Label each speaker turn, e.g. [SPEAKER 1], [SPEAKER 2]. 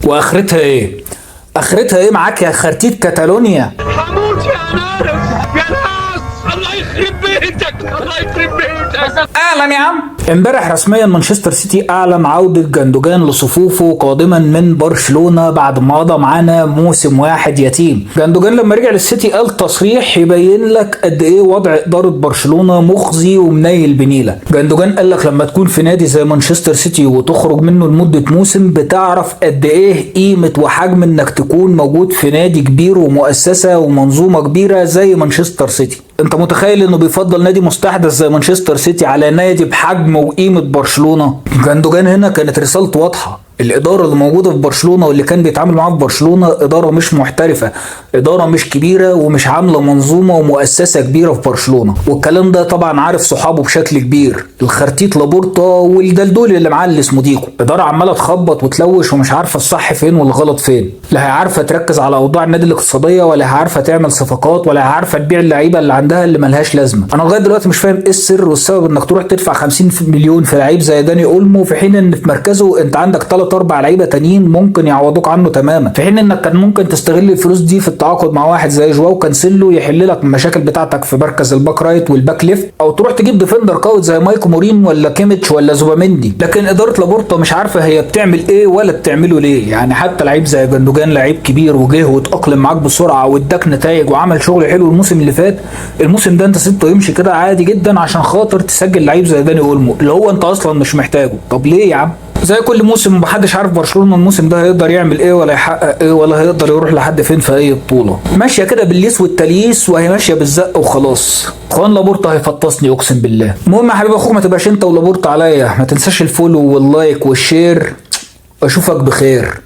[SPEAKER 1] واخرتها ايه؟ اخرتها ايه معاك يا خرتيت كاتالونيا؟
[SPEAKER 2] هموت يا عارف يا ناس. الله يخرب بيتك، الله يخرب بيتك.
[SPEAKER 1] اهلا يا عم. امبارح رسميا مانشستر سيتي اعلن عودة جندوجان لصفوفه قادما من برشلونة بعد ما قضى معانا موسم واحد يتيم. جندوجان لما رجع للسيتي قال تصريح يبين لك قد ايه وضع ادارة برشلونة مخزي ومنيل بنيلة. جندوجان قال لك لما تكون في نادي زي مانشستر سيتي وتخرج منه لمدة موسم بتعرف قد ايه قيمة وحجم انك تكون موجود في نادي كبير ومؤسسة ومنظومة كبيرة زي مانشستر سيتي. انت متخيل انه بيفضل نادي مستحدث زي مانشستر سيتي على نادي بحجم وقيمة برشلونة؟ جندوجان هنا كانت رسالته واضحة. الإدارة اللي موجودة في برشلونة واللي كان بيتعامل معاه في برشلونة إدارة مش محترفة، إدارة مش كبيرة ومش عاملة منظومة ومؤسسة كبيرة في برشلونة. والكلام ده طبعا عارف صحابه بشكل كبير، الخرتيت لابورتا والدلدول اللي معاه اللي اسمه ديكو. إدارة عمالة تخبط وتلوش ومش عارفة الصح فين والغلط فين. لا هي عارفة تركز على أوضاع النادي الاقتصادية، ولا هي عارفة تعمل صفقات، ولا هي عارفة تبيع اللعيبة اللي عندها اللي ملهاش لازمة. أنا لغاية دلوقتي مش فاهم إيه السر والسبب إنك تروح تدفع 50 مليون في لعيب زي داني أولمو في حين إن في مركزه أنت عندك 3-4 لعيبة تانيين ممكن يعوضوك عنه تماما، في حين انك كان ممكن تستغل الفلوس دي في التعاقد مع واحد زي جواو كانسيلو يحل لك المشاكل بتاعتك في مركز الباك رايت والباك ليفت، او تروح تجيب ديفندر قوي زي مايكو مورين ولا كيميتش ولا زوباميندي. لكن اداره لابورتا مش عارفه هي بتعمل ايه ولا بتعمله ليه. يعني حتى لعيب زي جندوجان لعيب كبير وجه واتاقلم معاك بسرعه واداك نتائج وعمل شغل حلو الموسم اللي فات، الموسم ده انت سبته يمشي كده عادي جدا عشان خاطر تسجل لعيب زي داني اولمو اللي هو انت اصلا مش محتاجه. طب ليه يا عم؟ زي كل موسم محدش عارف برشلونة الموسم ده هيقدر يعمل ايه ولا يحقق ايه ولا هيقدر يروح لحد فين في اي بطولة. ماشية كده بالليس والتليس وهي ماشية بالزق وخلاص. اخوان لابورتا هيفطسني اقسم بالله. المهم يا حبيب اخوك ما تبقاش انت ولابورتا عليا، ما تنساش الفولو واللايك والشير، اشوفك بخير.